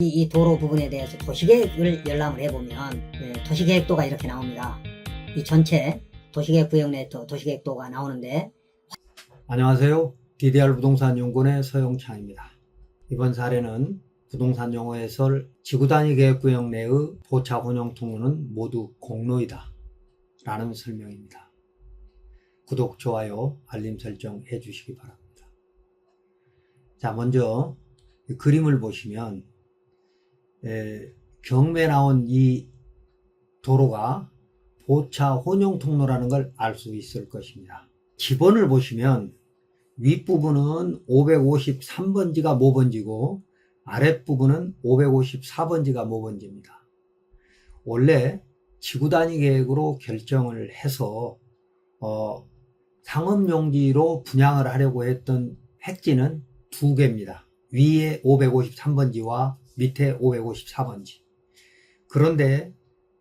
이 도로 부분에 대해서 도시계획을 열람을 해보면 도시계획도가 이렇게 나옵니다. 이 전체 도시계획 구역 내 도시계획도가 나오는데, 안녕하세요. DDR 부동산 연구원의 서영창입니다. 이번 사례는 부동산 용어 해설 지구단위 계획구역 내의 보차 혼용 통로는 모두 공로이다 라는 설명입니다. 구독, 좋아요, 알림 설정 해주시기 바랍니다. 자, 먼저 그림을 보시면 경매에 나온 이 도로가 보차 혼용 통로라는 걸 알 수 있을 것입니다. 지번을 보시면 윗부분은 553번지가 모번지고 아랫부분은 554번지가 모번지입니다. 원래 지구단위 계획으로 결정을 해서 상업용지로 분양을 하려고 했던 획지는 두 개입니다. 위에 553번지와 밑에 554번지. 그런데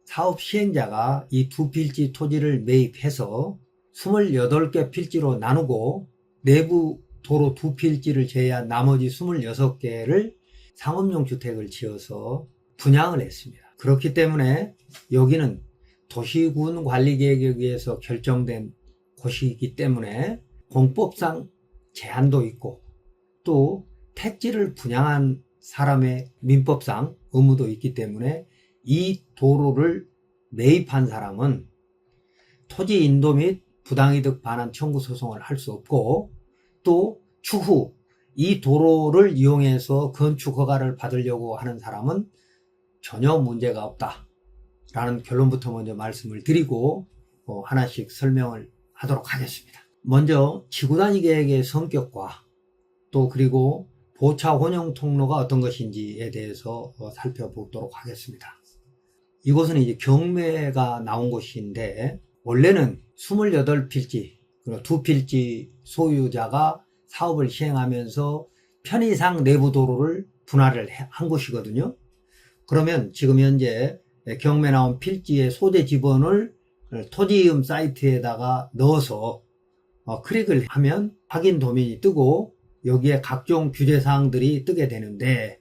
사업 시행자가 이 두 필지 토지를 매입해서 28개 필지로 나누고 내부 도로 두 필지를 제외한 나머지 26개를 상업용 주택을 지어서 분양을 했습니다. 그렇기 때문에 여기는 도시군 관리계획에 의해서 결정된 곳이기 때문에 공법상 제한도 있고 또 택지를 분양한 사람의 민법상 의무도 있기 때문에 이 도로를 매입한 사람은 토지 인도 및 부당이득 반환 청구 소송을 할 수 없고 또 추후 이 도로를 이용해서 건축 허가를 받으려고 하는 사람은 전혀 문제가 없다 라는 결론부터 먼저 말씀을 드리고 하나씩 설명을 하도록 하겠습니다. 먼저 지구단위 계획의 성격과 또 그리고 보차 혼용 통로가 어떤 것인지에 대해서 살펴보도록 하겠습니다. 이곳은 이제 경매가 나온 곳인데 원래는 28필지, 그리고 두 필지 소유자가 사업을 시행하면서 편의상 내부 도로를 분할을 한 곳이거든요. 그러면 지금 현재 경매 나온 필지의 소재 지번을 토지이음 사이트에다가 넣어서 클릭을 하면 확인 도면이 뜨고 여기에 각종 규제 사항들이 뜨게 되는데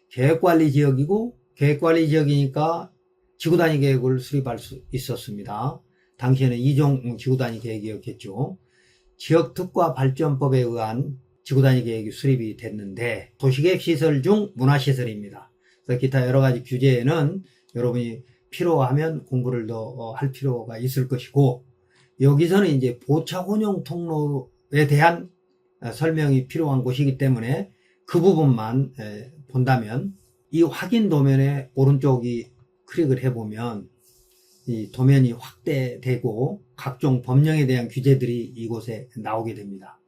계획관리 지역이고 계획관리 지역이니까 지구단위 계획을 수립할 수 있었습니다. 당시에는 2종 지구단위 계획이었겠죠. 지역특화발전법에 의한 지구단위 계획이 수립이 됐는데 도시계획 시설 중 문화시설입니다. 그래서 기타 여러가지 규제에는 여러분이 필요하면 공부를 더 할 필요가 있을 것이고 여기서는 이제 보차 혼용 통로에 대한 설명이 필요한 곳이기 때문에 그 부분만 본다면 이 확인 도면의 오른쪽이 클릭을 해보면 이 도면이 확대되고 각종 법령에 대한 규제들이 이곳에 나오게 됩니다.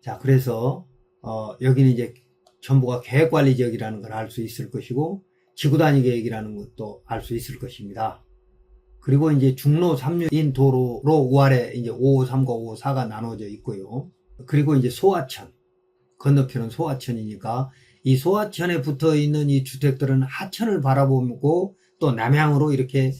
자, 그래서 여기는 이제 전부가 계획관리 지역이라는 걸 알 수 있을 것이고 지구단위 계획이라는 것도 알 수 있을 것입니다. 그리고 이제 중로 3류인 도로로 우아래 이제 553과 554가 나눠져 있고요. 그리고 이제 소하천, 건너편은 소하천이니까 이 소하천에 붙어 있는 이 주택들은 하천을 바라보고 또 남향으로 이렇게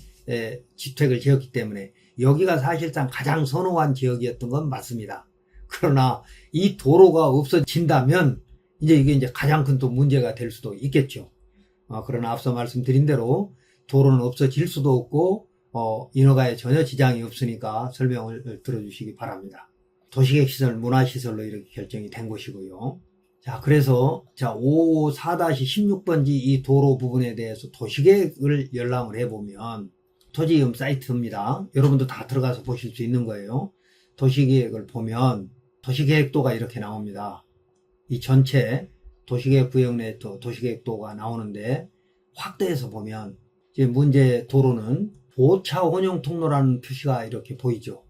주택을 지었기 때문에 여기가 사실상 가장 선호한 지역이었던 건 맞습니다. 그러나 이 도로가 없어진다면 이게 이제 가장 큰 또 문제가 될 수도 있겠죠. 그러나 앞서 말씀드린 대로 도로는 없어질 수도 없고 인허가에 전혀 지장이 없으니까 설명을 들어주시기 바랍니다. 도시계획시설, 문화시설로 이렇게 결정이 된 것이고요. 자, 그래서 554-16번지 이 도로 부분에 대해서 도시계획을 열람을 해보면 토지이음 사이트입니다. 여러분도 다 들어가서 보실 수 있는 거예요. 도시계획을 보면 도시계획도가 이렇게 나옵니다. 이 전체 도시계획 구역 내 도시계획도가 나오는데 확대해서 보면 이제 문제 도로는 보차 혼용 통로라는 표시가 이렇게 보이죠.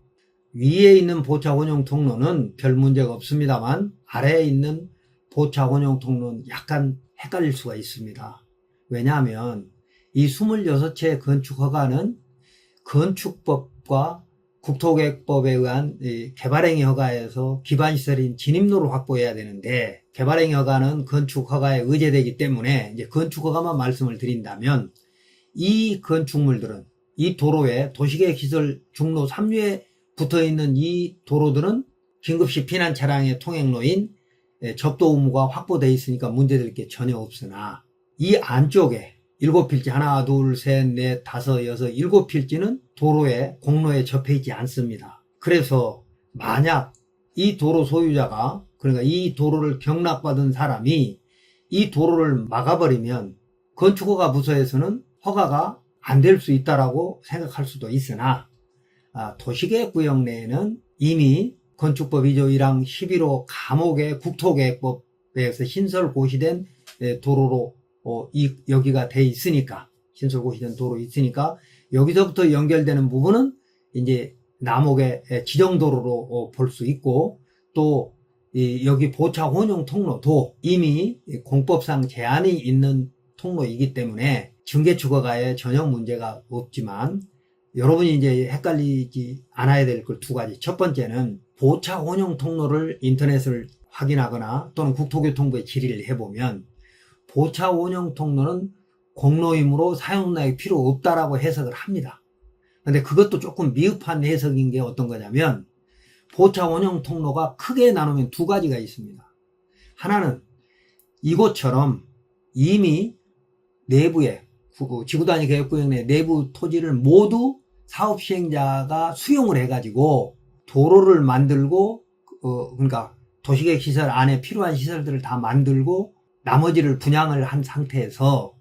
위에 있는 보차 혼용 통로는 별 문제가 없습니다만 아래에 있는 보차 혼용 통로는 약간 헷갈릴 수가 있습니다. 왜냐하면 이 26채 건축 허가는 건축법과 국토계획법에 의한 개발행위 허가에서 기반시설인 진입로를 확보해야 되는데 개발행위 허가는 건축 허가에 의제되기 때문에 이제 건축 허가만 말씀을 드린다면 이 건축물들은 이 도로에 도시계획시설 중로 3류에 붙어있는 이 도로들은 긴급시 피난 차량의 통행로인 접도 의무가 확보되어 있으니까 문제될 게 전혀 없으나 이 안쪽에 7필지 하나, 둘, 셋, 넷, 다섯, 여섯, 7필지는 도로에 공로에 접해 있지 않습니다. 그래서 만약 이 도로 소유자가, 그러니까 이 도로를 경락받은 사람이 이 도로를 막아버리면 건축허가 부서에서는 허가가 안 될 수 있다라고 생각할 수도 있으나, 도시계획구역 내에는 이미 건축법 2조 1항 11호 감옥의 국토계획법에서 신설고시된 도로로 여기가 돼 있으니까, 신설고시된 도로 있으니까 여기서부터 연결되는 부분은 이제 남옥의 지정도로로 볼 수 있고, 또 여기 보차 혼용 통로도 이미 공법상 제한이 있는 통로이기 때문에 증개축허가에 전혀 문제가 없지만, 여러분이 이제 헷갈리지 않아야 될 걸 2가지. 첫 번째는 보차 혼용 통로를 인터넷을 확인하거나 또는 국토교통부에 질의를 해보면 보차 혼용 통로는 공로이므로 사용락이 필요 없다라고 해석을 합니다. 근데 그것도 조금 미흡한 해석인 게 어떤 거냐면, 보차 혼용 통로가 크게 나누면 2가지가 있습니다. 하나는 이곳처럼 이미 내부에 지구단위 계획구역 내 내부 토지를 모두 사업 시행자가 수용을 해가지고 도로를 만들고, 그러니까 도시계획 시설 안에 필요한 시설들을 다 만들고 나머지를 분양을 한 상태에서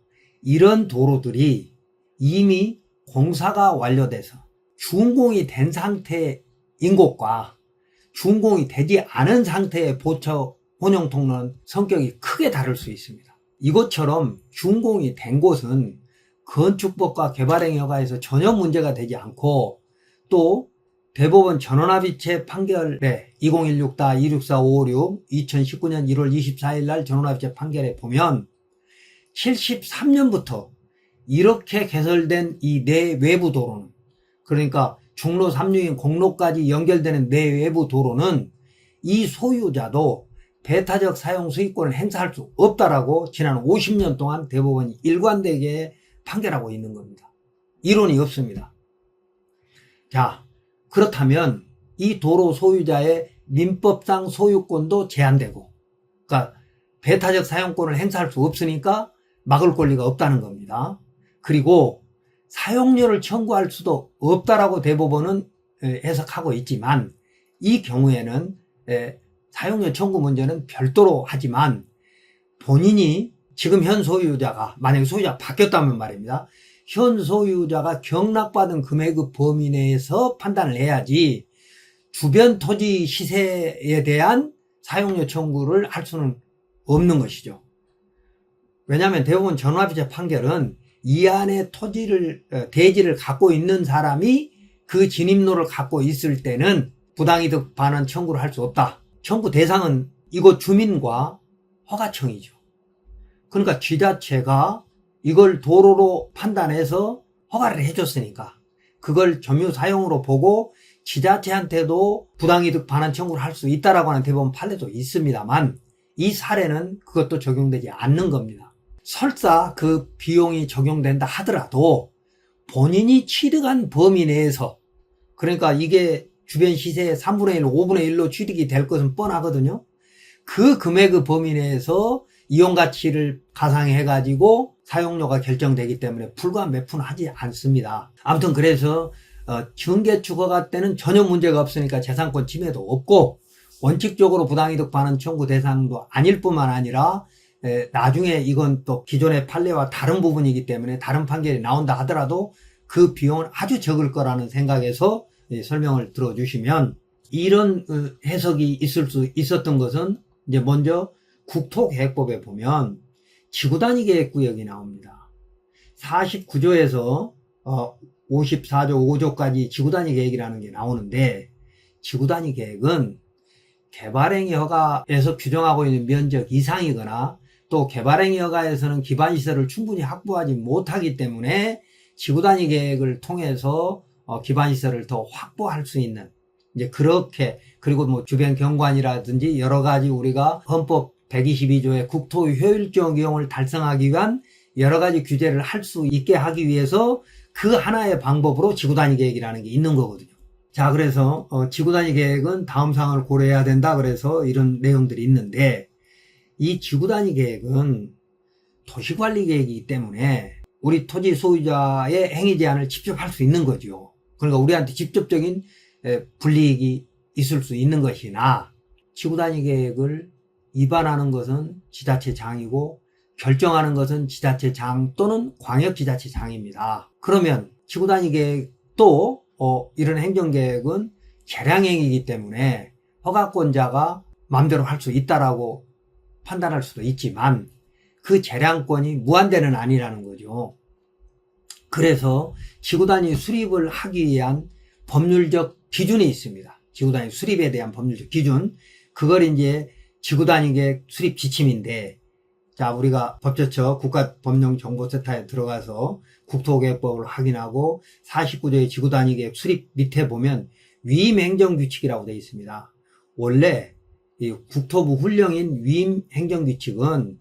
이런 도로들이 이미 공사가 완료돼서 준공이 된 상태인 곳과 준공이 되지 않은 상태의 보차 혼용 통로는 성격이 크게 다를 수 있습니다. 이것처럼 준공이 된 곳은 건축법과 개발행위 허가에서 전혀 문제가 되지 않고, 또 대법원 전원합의체 판결에 2016-264556 2019년 1월 24일 날 전원합의체 판결에 보면 73년부터 이렇게 개설된 이 내외부 도로는, 그러니까 중로 3류인 공로까지 연결되는 내외부 도로는 이 소유자도 배타적 사용 수익권을 행사할 수 없다라고 지난 50년 동안 대법원이 일관되게 판결하고 있는 겁니다. 이론이 없습니다. 자, 그렇다면 이 도로 소유자의 민법상 소유권도 제한되고, 그러니까 배타적 사용권을 행사할 수 없으니까 막을 권리가 없다는 겁니다. 그리고 사용료를 청구할 수도 없다라고 대법원은 해석하고 있지만, 이 경우에는 사용료 청구 문제는 별도로 하지만, 본인이 지금 현 소유자가 만약에 소유자가 바뀌었다면 말입니다. 현 소유자가 경락받은 금액의 범위 내에서 판단을 해야지 주변 토지 시세에 대한 사용료 청구를 할 수는 없는 것이죠. 왜냐하면 대법원 전원합의체 판결은 이 안에 토지를, 대지를 갖고 있는 사람이 그 진입로를 갖고 있을 때는 부당이득 반환 청구를 할 수 없다. 청구 대상은 이곳 주민과 허가청이죠. 그러니까 지자체가 이걸 도로로 판단해서 허가를 해줬으니까 그걸 점유 사용으로 보고 지자체한테도 부당이득 반환 청구를 할 수 있다라고 하는 대법원 판례도 있습니다만, 이 사례는 그것도 적용되지 않는 겁니다. 설사 그 비용이 적용된다 하더라도 본인이 취득한 범위 내에서, 그러니까 이게 주변 시세의 3분의 1, 5분의 1로 취득이 될 것은 뻔하거든요. 그 금액의 범위 내에서 이용가치를 가상해가지고 사용료가 결정되기 때문에 불가 매푸는 하지 않습니다. 아무튼 그래서 증개축허가 때는 전혀 문제가 없으니까 재산권 침해도 없고, 원칙적으로 부당이득 반환 청구 대상도 아닐 뿐만 아니라 나중에 이건 또 기존의 판례와 다른 부분이기 때문에 다른 판결이 나온다 하더라도 그 비용은 아주 적을 거라는 생각에서 설명을 들어주시면, 이런 해석이 있을 수 있었던 것은 이제 먼저 국토계획법에 보면 지구단위 계획구역이 나옵니다. 49조에서 54조 5조까지 지구단위 계획이라는 게 나오는데, 지구단위 계획은 개발행위 허가에서 규정하고 있는 면적 이상이거나 또 개발행위 허가에서는 기반시설을 충분히 확보하지 못하기 때문에 지구단위 계획을 통해서 기반시설을 더 확보할 수 있는, 이제 그렇게, 그리고 뭐 주변 경관이라든지 여러 가지 우리가 헌법 122조의 국토 효율적 이용을 달성하기 위한 여러 가지 규제를 할 수 있게 하기 위해서 그 하나의 방법으로 지구단위 계획이라는 게 있는 거거든요. 자, 그래서 지구단위 계획은 다음 사항을 고려해야 된다. 그래서 이런 내용들이 있는데, 이 지구단위 계획은 도시관리계획이기 때문에 우리 토지 소유자의 행위 제한을 직접 할 수 있는 거죠. 그러니까 우리한테 직접적인 불이익이 있을 수 있는 것이나 지구단위 계획을 위반하는 것은 지자체장이고 결정하는 것은 지자체장 또는 광역지자체장입니다. 그러면 지구단위계획도 이런 행정계획은 계량행위이기 때문에 허가권자가 마음대로 할 수 있다라고 판단할 수도 있지만 그 재량권이 무한대는 아니라는 거죠. 그래서 지구단위 수립을 하기 위한 법률적 기준이 있습니다. 지구단위 수립에 대한 법률적 기준. 그걸 이제 지구단위계획 수립 지침인데, 자, 우리가 법제처 국가법령정보센터에 들어가서 국토계획법을 확인하고 49조의 지구단위계획 수립 밑에 보면 위임행정규칙이라고 되어 있습니다. 원래 이 국토부 훈령인 위임행정규칙은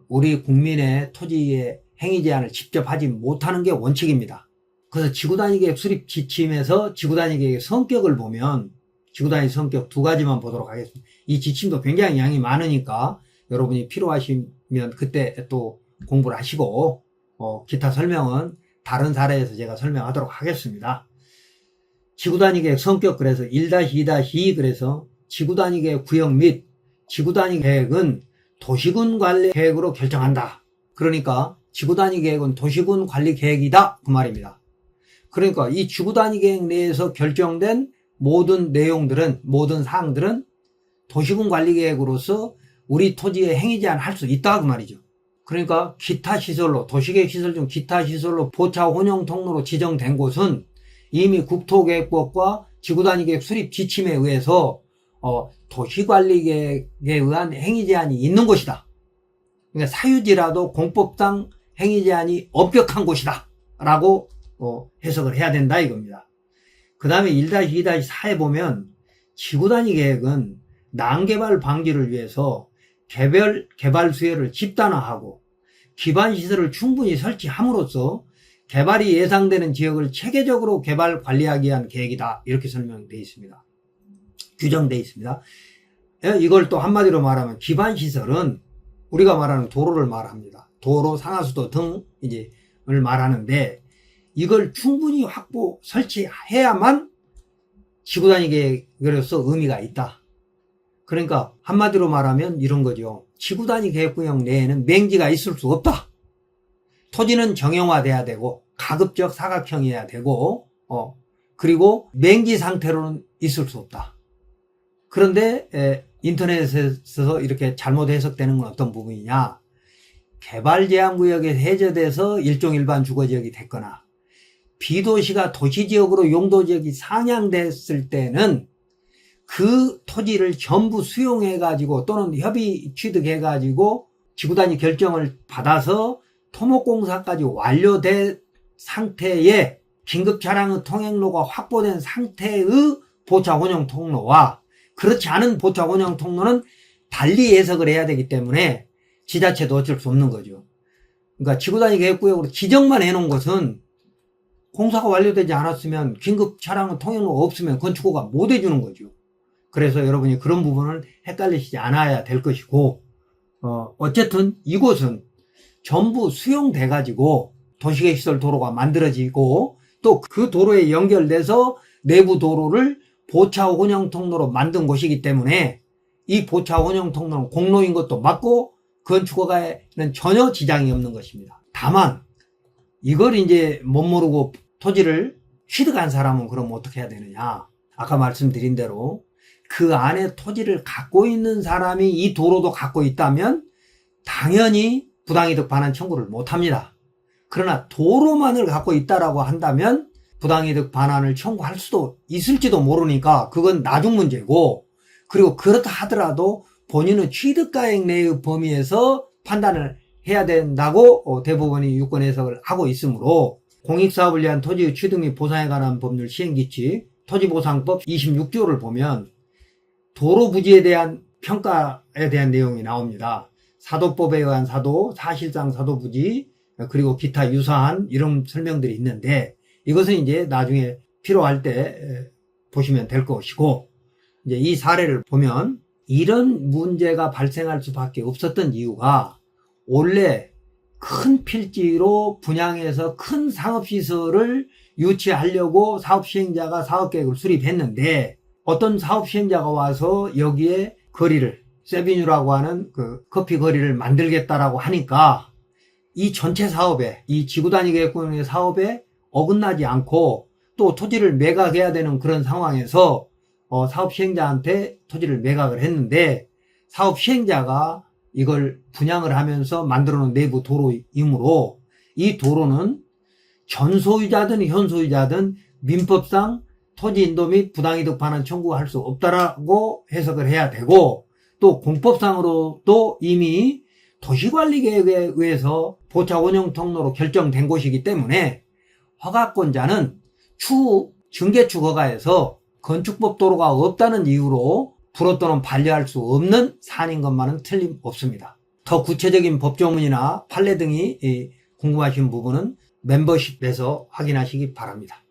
우리 국민의 토지의 행위 제한을 직접 하지 못하는 게 원칙입니다. 그래서 지구단위계획 수립 지침에서 지구단위계획의 성격을 보면 지구단위 성격 두 가지만 보도록 하겠습니다. 이 지침도 굉장히 양이 많으니까 여러분이 필요하시면 그때 또 공부를 하시고 기타 설명은 다른 사례에서 제가 설명하도록 하겠습니다. 지구단위계획 성격 그래서 1-2-2 그래서 지구단위계획 구역 및 지구단위계획은 도시군 관리 계획으로 결정한다. 그러니까 지구단위계획은 도시군 관리 계획이다 그 말입니다. 그러니까 이 지구단위계획 내에서 결정된 모든 내용들은 모든 사항들은 도시군 관리 계획으로서 우리 토지에 행위 제한을 할 수 있다 그 말이죠. 그러니까 기타 시설로 도시계획 시설 중 기타 시설로 보차 혼용 통로로 지정된 곳은 이미 국토계획법과 지구단위계획 수립 지침에 의해서 도시관리계획에 의한 행위 제한이 있는 곳이다. 그러니까 사유지라도 공법상 행위 제한이 엄격한 곳이다 라고 해석을 해야 된다 이겁니다. 그 다음에 1-2-4에 보면 지구단위계획은 난개발 방지를 위해서 개발 수요를 집단화하고 기반시설을 충분히 설치함으로써 개발이 예상되는 지역을 체계적으로 개발 관리하기 위한 계획이다. 이렇게 설명되어 있습니다. 규정되어 있습니다. 이걸 또 한마디로 말하면 기반시설은 우리가 말하는 도로를 말합니다. 도로, 상하수도 등을 말하는데 이걸 충분히 확보, 설치해야만 지구단위계획으로서 의미가 있다. 그러니까 한마디로 말하면 이런 거죠. 지구단위계획구역 내에는 맹지가 있을 수 없다. 토지는 정형화돼야 되고 가급적 사각형이어야 되고 그리고 맹지 상태로는 있을 수 없다. 그런데 인터넷에서 이렇게 잘못 해석되는 건 어떤 부분이냐. 개발제한구역에 해제돼서 일종일반 주거지역이 됐거나 비도시가 도시지역으로 용도지역이 상향됐을 때는 그 토지를 전부 수용해가지고 또는 협의 취득해가지고 지구단위 결정을 받아서 토목공사까지 완료된 상태의 긴급차량의 통행로가 확보된 상태의 보차 혼용 통로와 그렇지 않은 보차 혼용 통로는 달리 해석을 해야 되기 때문에 지자체도 어쩔 수 없는 거죠. 그러니까 지구단위 계획구역으로 지정만 해놓은 것은 공사가 완료되지 않았으면 긴급차량의 통행로가 없으면 건축허가 못 해주는 거죠. 그래서 여러분이 그런 부분을 헷갈리시지 않아야 될 것이고 어쨌든 이곳은 전부 수용돼 가지고 도시계획시설 도로가 만들어지고 또 그 도로에 연결돼서 내부 도로를 보차 혼용 통로로 만든 곳이기 때문에 이 보차 혼용 통로는 공로인 것도 맞고 건축허가에는 전혀 지장이 없는 것입니다. 다만 이걸 이제 못 모르고 토지를 취득한 사람은 그럼 어떻게 해야 되느냐. 아까 말씀드린 대로 그 안에 토지를 갖고 있는 사람이 이 도로도 갖고 있다면 당연히 부당이득 반환 청구를 못합니다. 그러나 도로만을 갖고 있다라고 한다면 부당이득 반환을 청구할 수도 있을지도 모르니까 그건 나중 문제고, 그리고 그렇다 하더라도 본인은 취득가액 내의 범위에서 판단을 해야 된다고 대법원이 유권 해석을 하고 있으므로 공익사업을 위한 토지의 취득 및 보상에 관한 법률 시행규칙 토지보상법 26조를 보면 도로 부지에 대한 평가에 대한 내용이 나옵니다. 사도법에 의한 사도, 사실상 사도 부지, 그리고 기타 유사한 이런 설명들이 있는데 이것은 이제 나중에 필요할 때 보시면 될 것이고, 이제 이 사례를 보면 이런 문제가 발생할 수밖에 없었던 이유가 원래 큰 필지로 분양해서 큰 상업시설을 유치하려고 사업시행자가 사업계획을 수립했는데 어떤 사업시행자가 와서 여기에 거리를 세비뉴라고 하는 그 커피 거리를 만들겠다라고 하니까 이 전체 사업에 이 지구단위 계획구역의 사업에 어긋나지 않고 또 토지를 매각해야 되는 그런 상황에서 사업시행자한테 토지를 매각을 했는데 사업시행자가 이걸 분양을 하면서 만들어 놓은 내부 도로이므로 이 도로는 전 소유자든 현 소유자든 민법상 토지 인도 및 부당이득 반환 청구할 수 없다라고 해석을 해야 되고 또 공법상으로도 이미 도시관리계획에 의해서 보차 원형 통로로 결정된 곳이기 때문에 허가권자는 추후 증개축 허가에서 건축법 도로가 없다는 이유로 불허 또는 반려할 수 없는 사안인 것만은 틀림없습니다. 더 구체적인 법조문이나 판례 등이 궁금하신 부분은 멤버십에서 확인하시기 바랍니다.